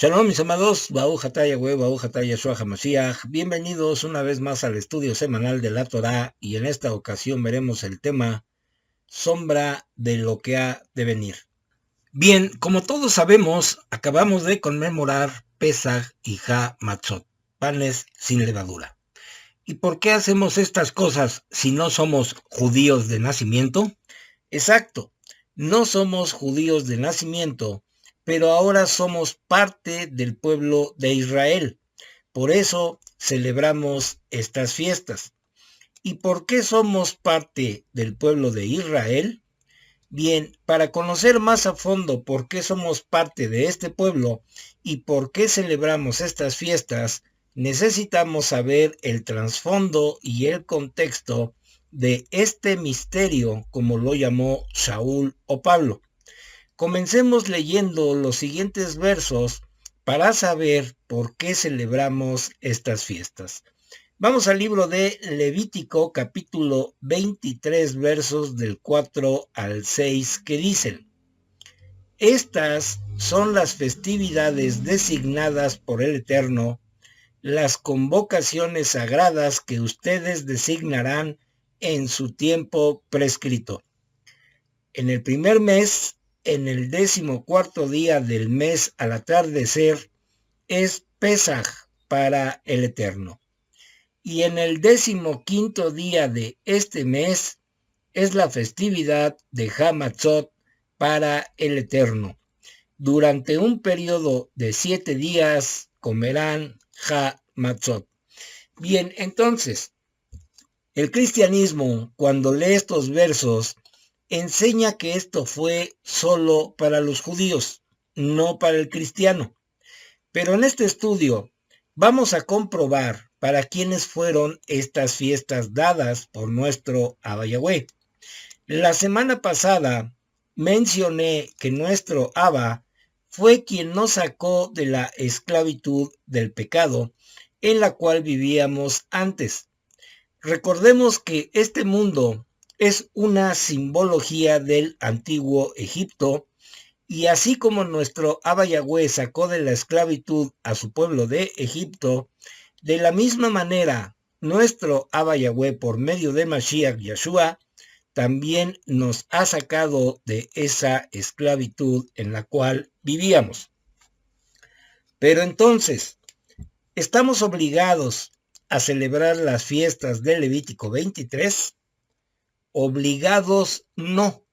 Shalom, mis amados, Baruch atah Yahweh, Baruch atah Yeshua HaMashiach. Bienvenidos una vez más al estudio semanal de la Torá, y en esta ocasión veremos el tema sombra de lo que ha de venir. Bien, como todos sabemos, acabamos de conmemorar Pesaj y Ha-Matzot, panes sin levadura. ¿Y por qué hacemos estas cosas si no somos judíos de nacimiento? Exacto, no somos judíos de nacimiento, pero ahora somos parte del pueblo de Israel. Por eso celebramos estas fiestas. ¿Y por qué somos parte del pueblo de Israel? Bien, para conocer más a fondo por qué somos parte de este pueblo y por qué celebramos estas fiestas, necesitamos saber el trasfondo y el contexto de este misterio, como lo llamó Saúl o Pablo. Comencemos leyendo los siguientes versos para saber por qué celebramos estas fiestas. Vamos al libro de Levítico, capítulo 23, versos del 4 al 6, que dicen: Estas son las festividades designadas por el Eterno, las convocaciones sagradas que ustedes designarán en su tiempo prescrito. En el primer mes, en el 14º día del mes al atardecer, es Pesaj para el Eterno. Y en el 15º día de este mes es la festividad de Ha-Matzot para el Eterno. Durante un periodo de 7 días comerán Ha-Matzot. Bien, entonces, el cristianismo, cuando lee estos versos, enseña que esto fue solo para los judíos, no para el cristiano. Pero en este estudio vamos a comprobar para quiénes fueron estas fiestas dadas por nuestro Abba Yahweh. La semana pasada mencioné que nuestro Abba fue quien nos sacó de la esclavitud del pecado en la cual vivíamos antes. Recordemos que este mundo es una simbología del antiguo Egipto, y así como nuestro Abba Yahweh sacó de la esclavitud a su pueblo de Egipto, de la misma manera nuestro Abba Yahweh, por medio de Mashiach Yeshua, también nos ha sacado de esa esclavitud en la cual vivíamos. Pero entonces, ¿estamos obligados a celebrar las fiestas de Levítico 23? Obligados no.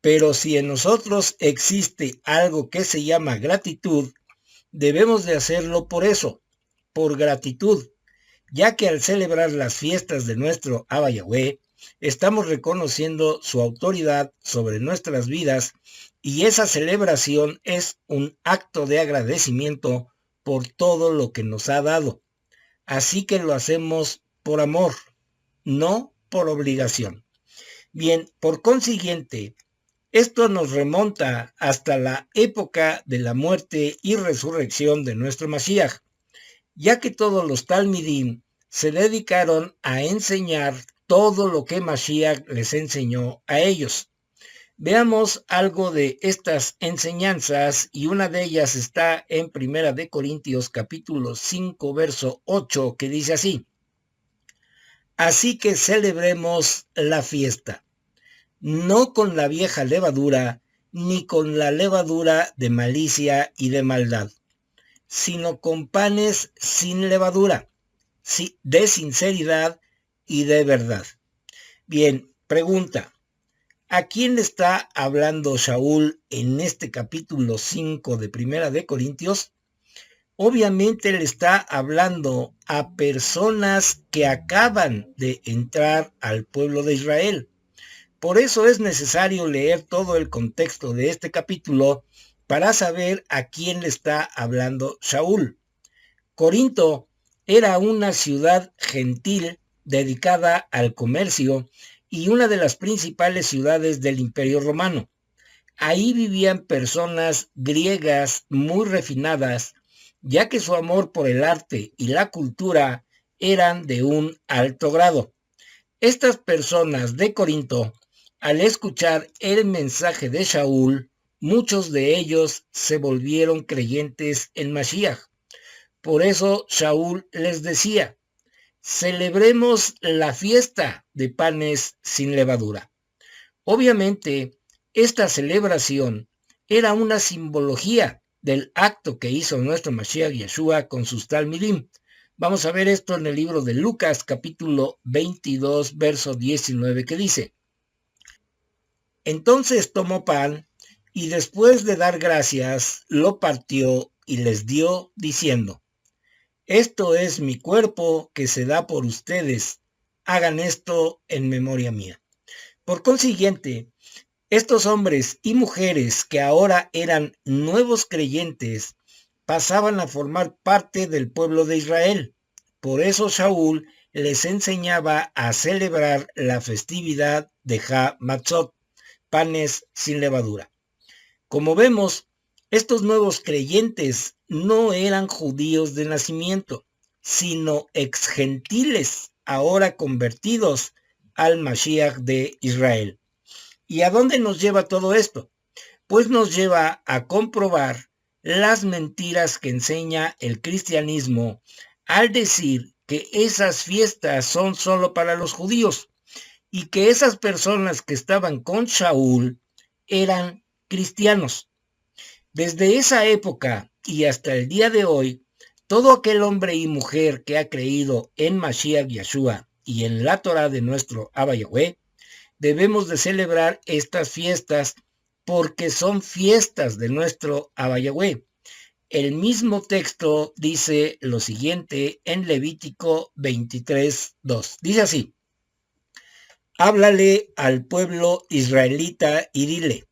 Pero si en nosotros existe algo que se llama gratitud, debemos de hacerlo por eso, por gratitud, ya que al celebrar las fiestas de nuestro Abba Yahweh, estamos reconociendo su autoridad sobre nuestras vidas, y esa celebración es un acto de agradecimiento por todo lo que nos ha dado. Así que lo hacemos por amor, no por obligación. Bien, por consiguiente, esto nos remonta hasta la época de la muerte y resurrección de nuestro Mashiach, ya que todos los Talmidim se dedicaron a enseñar todo lo que Mashiach les enseñó a ellos. Veamos algo de estas enseñanzas, y una de ellas está en 1 Corintios capítulo 5, verso 8, que dice así: Así que celebremos la fiesta, no con la vieja levadura, ni con la levadura de malicia y de maldad, sino con panes sin levadura, de sinceridad y de verdad. Bien, pregunta: ¿a quién le está hablando Saúl en este capítulo 5 de 1 Corintios? Obviamente le está hablando a personas que acaban de entrar al pueblo de Israel. Por eso es necesario leer todo el contexto de este capítulo para saber a quién le está hablando Saúl. Corinto era una ciudad gentil dedicada al comercio y una de las principales ciudades del Imperio Romano. Ahí vivían personas griegas muy refinadas, ya que su amor por el arte y la cultura eran de un alto grado. Estas personas de Corinto, al escuchar el mensaje de Saúl, muchos de ellos se volvieron creyentes en Mashiach. Por eso Shaul les decía: celebremos la fiesta de panes sin levadura. Obviamente, esta celebración era una simbología del acto que hizo nuestro Mashiach Yeshua con sus talmidim. Vamos a ver esto en el libro de Lucas, capítulo 22, verso 19, que dice: entonces tomó pan y después de dar gracias, lo partió y les dio, diciendo: esto es mi cuerpo que se da por ustedes. Hagan esto en memoria mía. Por consiguiente, estos hombres y mujeres que ahora eran nuevos creyentes pasaban a formar parte del pueblo de Israel. Por eso Shaul les enseñaba a celebrar la festividad de Ha-Matzot, panes sin levadura. Como vemos, estos nuevos creyentes no eran judíos de nacimiento, sino exgentiles, ahora convertidos al Mashiach de Israel. ¿Y a dónde nos lleva todo esto? Pues nos lleva a comprobar las mentiras que enseña el cristianismo al decir que esas fiestas son solo para los judíos y que esas personas que estaban con Shaul eran cristianos. Desde esa época y hasta el día de hoy, todo aquel hombre y mujer que ha creído en Mashiach Yeshua y en la Torah de nuestro Abba Yahweh, debemos de celebrar estas fiestas porque son fiestas de nuestro Abba Yahweh. El mismo texto dice lo siguiente en Levítico 23:2. Dice así: háblale al pueblo israelita y dile: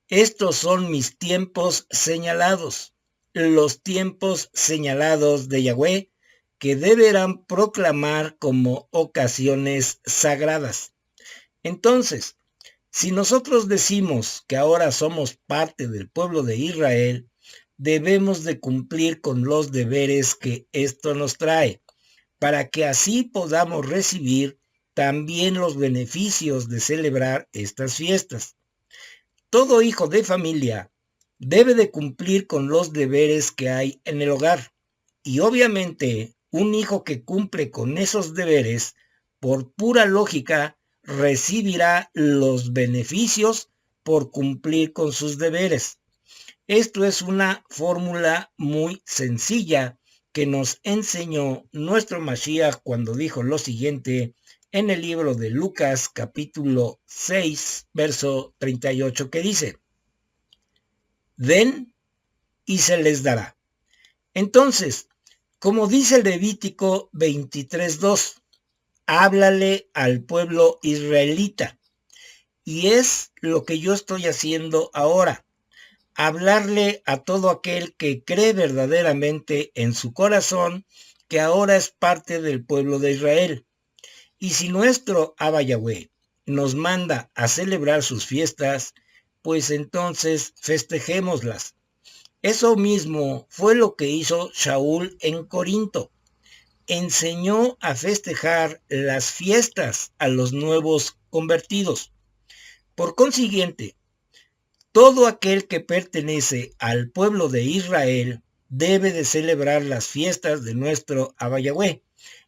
estos son mis tiempos señalados, los tiempos señalados de Yahweh, que deberán proclamar como ocasiones sagradas. Entonces, si nosotros decimos que ahora somos parte del pueblo de Israel, debemos de cumplir con los deberes que esto nos trae, para que así podamos recibir también los beneficios de celebrar estas fiestas. Todo hijo de familia debe de cumplir con los deberes que hay en el hogar. Y obviamente, un hijo que cumple con esos deberes, por pura lógica, recibirá los beneficios por cumplir con sus deberes. Esto es una fórmula muy sencilla que nos enseñó nuestro Mashiach cuando dijo lo siguiente en el libro de Lucas capítulo 6, verso 38, que dice: den y se les dará. Entonces, como dice Levítico 23:2, háblale al pueblo israelita. Y es lo que yo estoy haciendo ahora: hablarle a todo aquel que cree verdaderamente en su corazón que ahora es parte del pueblo de Israel. Y si nuestro Abba Yahweh nos manda a celebrar sus fiestas, pues entonces festejémoslas. Eso mismo fue lo que hizo Shaul en Corinto. Enseñó a festejar las fiestas a los nuevos convertidos. Por consiguiente, todo aquel que pertenece al pueblo de Israel debe de celebrar las fiestas de nuestro Abba Yahweh.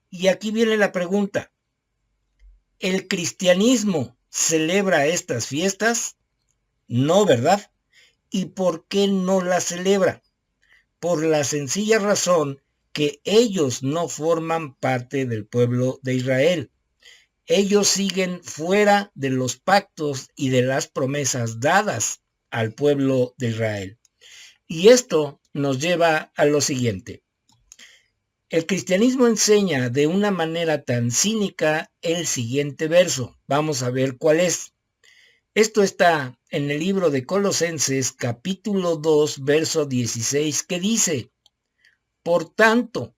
Y aquí viene la pregunta: ¿el cristianismo celebra estas fiestas? No, ¿verdad? ¿Y por qué no las celebra? Por la sencilla razón que ellos no forman parte del pueblo de Israel. Ellos siguen fuera de los pactos y de las promesas dadas al pueblo de Israel. Y esto nos lleva a lo siguiente: el cristianismo enseña de una manera tan cínica el siguiente verso. Vamos a ver cuál es. Esto está en el libro de Colosenses capítulo 2, verso 16, que dice: por tanto,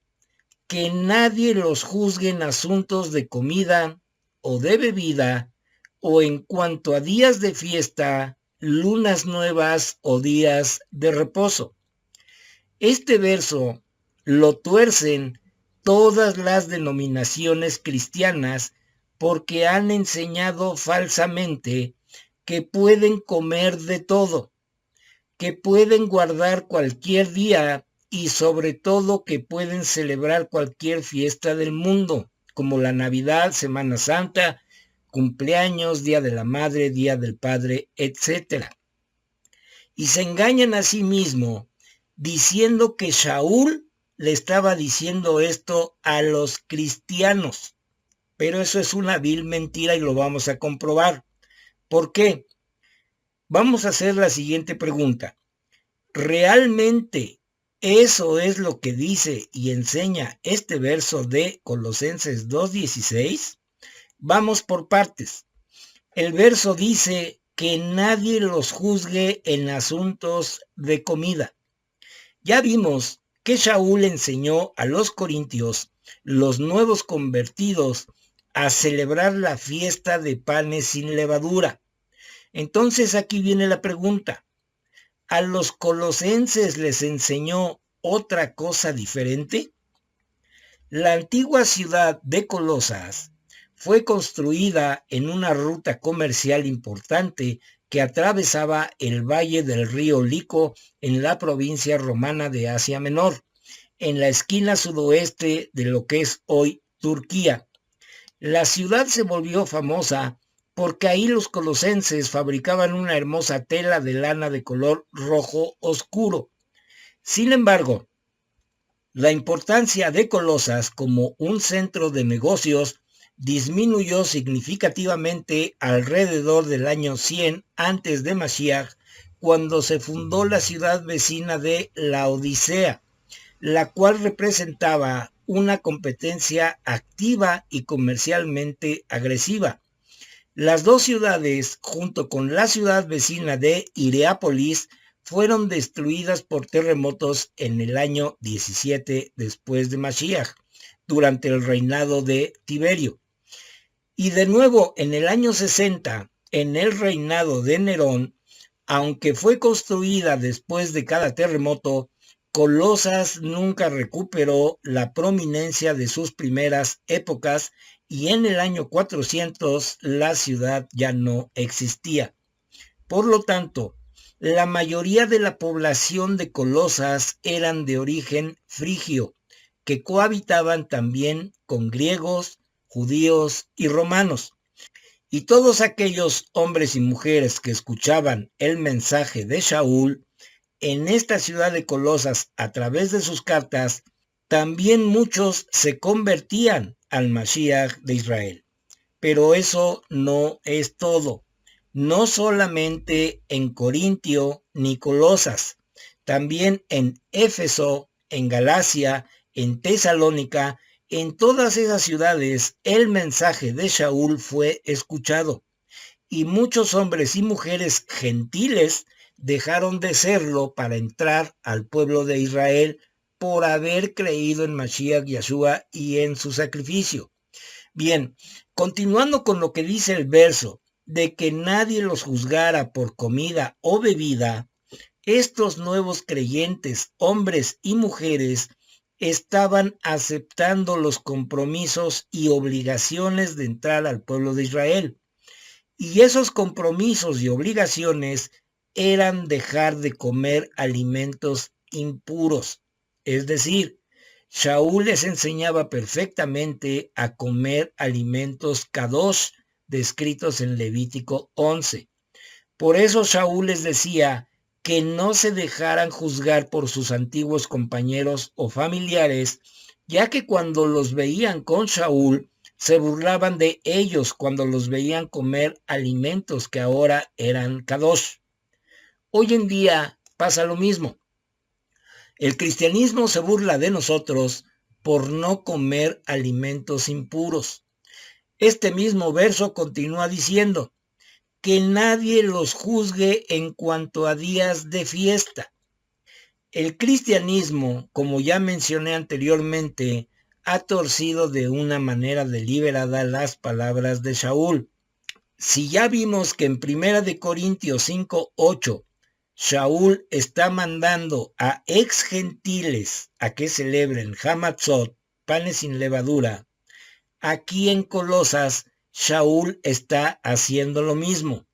que nadie los juzgue en asuntos de comida o de bebida, o en cuanto a días de fiesta, lunas nuevas o días de reposo. Este verso lo tuercen todas las denominaciones cristianas porque han enseñado falsamente que pueden comer de todo. que pueden guardar cualquier día y sobre todo que pueden celebrar cualquier fiesta del mundo, como la Navidad, Semana Santa, cumpleaños, Día de la Madre, Día del Padre, etcétera. Y se engañan a sí mismos diciendo que Shaul le estaba diciendo esto a los cristianos. Pero eso es una vil mentira y lo vamos a comprobar. ¿Por qué? Vamos a hacer la siguiente pregunta. ¿Realmente eso es lo que dice y enseña este verso de Colosenses 2:16? Vamos por partes. El verso dice que nadie los juzgue en asuntos de comida. Ya vimos que Shaul enseñó a los corintios, los nuevos convertidos, a celebrar la fiesta de panes sin levadura. Entonces aquí viene la pregunta. ¿A los colosenses les enseñó otra cosa diferente? La antigua ciudad de Colosas fue construida en una ruta comercial importante que atravesaba el valle del río Lico en la provincia romana de Asia Menor, en la esquina sudoeste de lo que es hoy Turquía. La ciudad se volvió famosa porque ahí los colosenses fabricaban una hermosa tela de lana de color rojo oscuro. Sin embargo, la importancia de Colosas como un centro de negocios disminuyó significativamente alrededor del año 100 antes de Mashiach, cuando se fundó la ciudad vecina de Laodicea, la cual representaba una competencia activa y comercialmente agresiva. Las dos ciudades, junto con la ciudad vecina de Hierápolis, fueron destruidas por terremotos en el año 17 después de Mashiach, durante el reinado de Tiberio. Y de nuevo en el año 60, en el reinado de Nerón, aunque fue construida después de cada terremoto, Colosas nunca recuperó la prominencia de sus primeras épocas y en el año 400 la ciudad ya no existía. Por lo tanto, la mayoría de la población de Colosas eran de origen frigio, que cohabitaban también con griegos, judíos y romanos. Y todos aquellos hombres y mujeres que escuchaban el mensaje de Shaul en esta ciudad de Colosas a través de sus cartas, también muchos se convertían al Mashiach de Israel. Pero eso no es todo. No solamente en Corintio ni Colosas, también en Éfeso, en Galacia, en Tesalónica, en todas esas ciudades el mensaje de Shaul fue escuchado. Y muchos hombres y mujeres gentiles dejaron de serlo para entrar al pueblo de Israel por haber creído en Mashiach Yahshua y en su sacrificio. Bien, continuando con lo que dice el verso, de que nadie los juzgara por comida o bebida, estos nuevos creyentes, hombres y mujeres, estaban aceptando los compromisos y obligaciones de entrar al pueblo de Israel. Y esos compromisos y obligaciones eran dejar de comer alimentos impuros. Es decir, Shaul les enseñaba perfectamente a comer alimentos kadosh descritos en Levítico 11. Por eso Shaul les decía que no se dejaran juzgar por sus antiguos compañeros o familiares, ya que cuando los veían con Shaul, se burlaban de ellos cuando los veían comer alimentos que ahora eran kadosh. Hoy en día pasa lo mismo. El cristianismo se burla de nosotros por no comer alimentos impuros. Este mismo verso continúa diciendo que nadie los juzgue en cuanto a días de fiesta. El cristianismo, como ya mencioné anteriormente, ha torcido de una manera deliberada las palabras de Shaul. Si ya vimos que en 1 Corintios 5:8 Shaul está mandando a ex gentiles a que celebren Hamatzot, panes sin levadura, aquí en Colosas Shaul está haciendo lo mismo.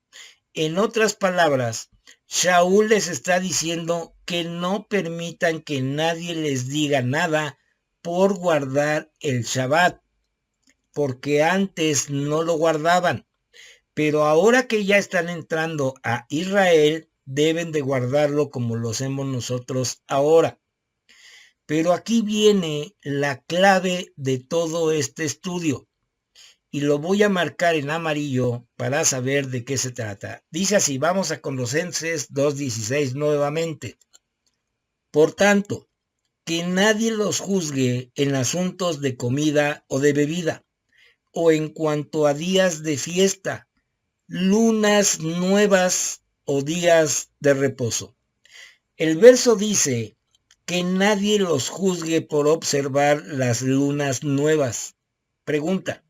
En otras palabras, Shaul les está diciendo que no permitan que nadie les diga nada por guardar el Shabbat, porque antes no lo guardaban, pero ahora que ya están entrando a Israel, deben de guardarlo como lo hacemos nosotros ahora. Pero aquí viene la clave de todo este estudio y lo voy a marcar en amarillo para saber de qué se trata. Dice así, vamos a Colosenses 2:16 nuevamente. Por tanto, que nadie los juzgue en asuntos de comida o de bebida, o en cuanto a días de fiesta, lunas nuevas o días de reposo. El verso dice que nadie los juzgue por observar las lunas nuevas. Pregunta,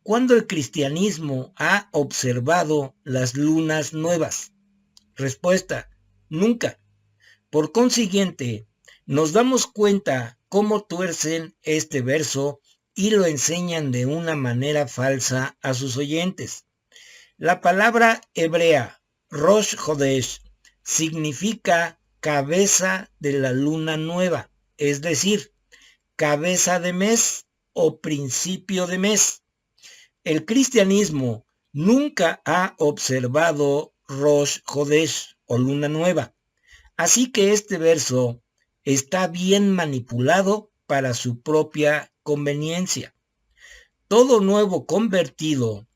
¿cuándo el cristianismo ha observado las lunas nuevas? Respuesta, nunca. Por consiguiente, nos damos cuenta cómo tuercen este verso y lo enseñan de una manera falsa a sus oyentes. La palabra hebrea Rosh Hodesh significa cabeza de la luna nueva, es decir, cabeza de mes o principio de mes. El cristianismo nunca ha observado Rosh Hodesh o luna nueva, así que este verso está bien manipulado para su propia conveniencia. Todo nuevo convertido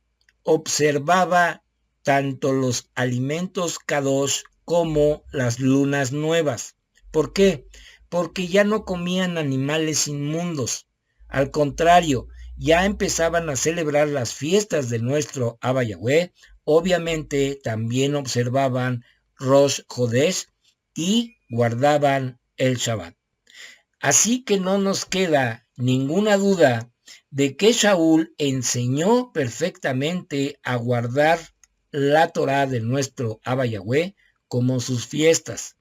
observaba tanto los alimentos kadosh como las lunas nuevas. ¿Por qué? Porque ya no comían animales inmundos. Al contrario, ya empezaban a celebrar las fiestas de nuestro Abba Yahweh. Obviamente también observaban Rosh Hodesh y guardaban el Shabbat. Así que no nos queda ninguna duda de que Shaul enseñó perfectamente a guardar la Torá de nuestro Abba Yahweh como sus fiestas.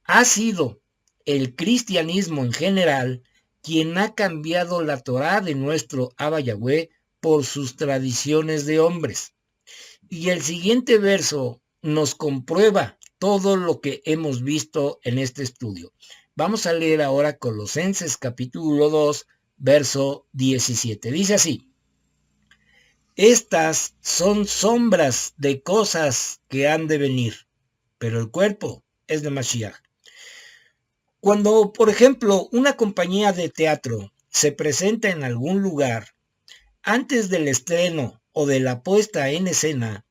Ha sido el cristianismo en general quien ha cambiado la Torá de nuestro Abba Yahweh por sus tradiciones de hombres. Y el siguiente verso nos comprueba todo lo que hemos visto en este estudio. Vamos a leer ahora Colosenses capítulo 2, verso 17. Dice así, estas son sombras de cosas que han de venir, pero el cuerpo es de Mashiach. Cuando, por ejemplo, una compañía de teatro se presenta en algún lugar, antes del estreno o de la puesta en escena,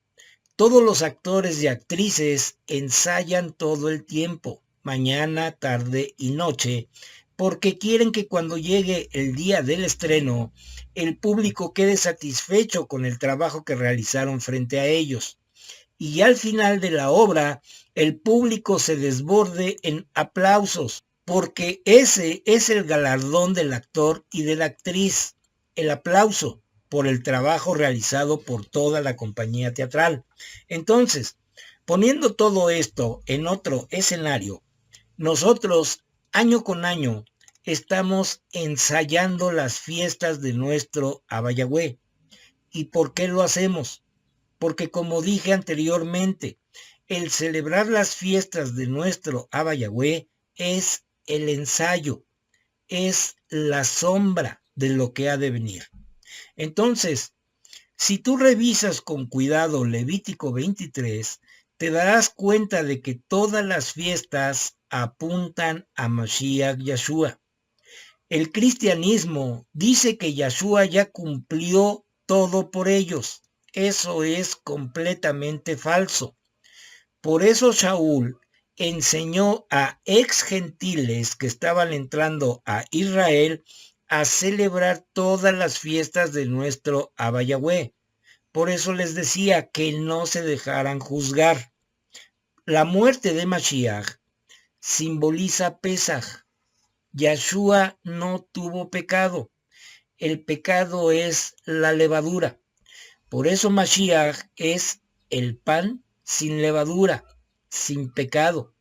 todos los actores y actrices ensayan todo el tiempo, mañana, tarde y noche, porque quieren que cuando llegue el día del estreno, el público quede satisfecho con el trabajo que realizaron frente a ellos. Y al final de la obra, el público se desborde en aplausos, porque ese es el galardón del actor y de la actriz, el aplauso por el trabajo realizado por toda la compañía teatral. Entonces, poniendo todo esto en otro escenario, nosotros año con año estamos ensayando las fiestas de nuestro Abba Yahweh. ¿Y por qué lo hacemos? Porque como dije anteriormente, el celebrar las fiestas de nuestro Abba Yahweh es el ensayo, es la sombra de lo que ha de venir. Entonces, si tú revisas con cuidado Levítico 23, te darás cuenta de que todas las fiestas apuntan a Mashiach Yahshua. El cristianismo dice que Yahshua ya cumplió todo por ellos. Eso es completamente falso. Por eso Shaul enseñó a ex gentiles que estaban entrando a Israel a celebrar todas las fiestas de nuestro Abba Yahweh. Por eso les decía que no se dejaran juzgar. La muerte de Mashiach simboliza Pesaj. Yahshua no tuvo pecado. El pecado es la levadura. Por eso Mashiach es el pan sin levadura, sin pecado.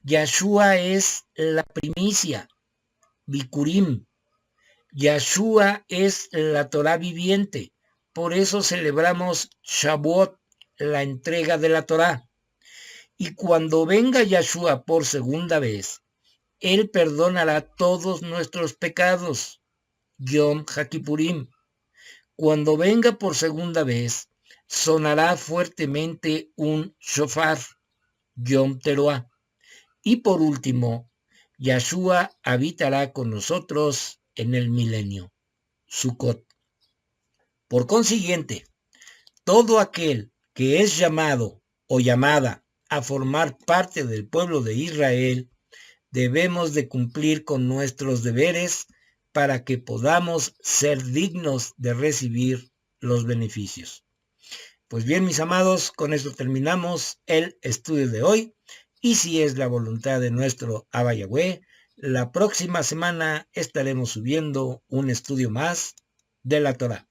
Yahshua es la primicia, Bikurim. Yahshua es la Torá viviente. Por eso celebramos Shavuot, la entrega de la Torá. Y cuando venga Yahshua por segunda vez, Él perdonará todos nuestros pecados. Yom HaKippurim. Cuando venga por segunda vez, sonará fuertemente un shofar. Yom Teruah. Y por último, Yahshua habitará con nosotros en el milenio. Sukkot. Por consiguiente, todo aquel que es llamado o llamada a formar parte del pueblo de Israel, debemos de cumplir con nuestros deberes para que podamos ser dignos de recibir los beneficios. Pues bien, mis amados, con esto terminamos el estudio de hoy, y si es la voluntad de nuestro Abba Yahweh, la próxima semana estaremos subiendo un estudio más de la Torá.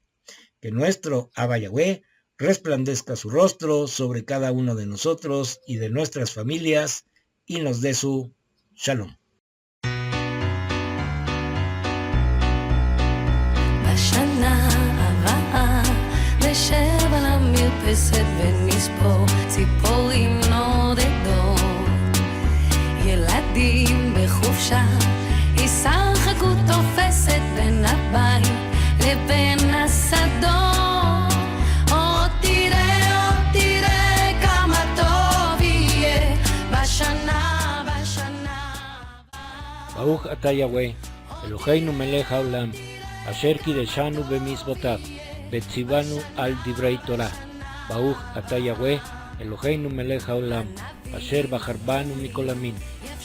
Que nuestro Abba Yahweh resplandezca su rostro sobre cada uno de nosotros y de nuestras familias, y nos dé su Shalom. בשנה הבאה נשב על המרפסת ונספור ציפורים נודדות, ילדים בחופשה ישחקו תופסת בין הבית לבין השדות. עוד תראה כמה טוב יהיה בשנה Baruch atah Yahweh, Eloheinu melech haolam, asher kideshanu b'mitzvotav, v'tzivanu al divrei Torah. Baruch atah Yahweh, Eloheinu melech haolam, asher bachar banu mikol amin,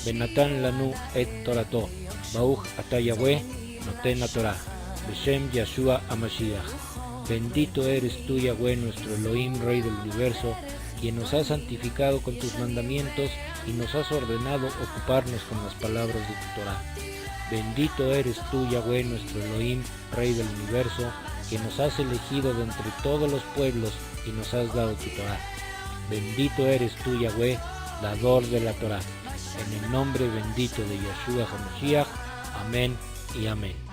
v'natan lanu et torato. Baruch atah Yahweh, noten haTorah, b'shem Yahshua HaMashiach. Bendito eres tú, Yahweh, nuestro Elohim, Rey del Universo, quien nos has santificado con tus mandamientos y nos has ordenado ocuparnos con las palabras de tu Torah. Bendito eres tú, Yahweh, nuestro Elohim, Rey del Universo, quien nos has elegido de entre todos los pueblos y nos has dado tu Torah. Bendito eres tú, Yahweh, dador de la Torah. En el nombre bendito de Yahshua HaMashiach. Amén y amén.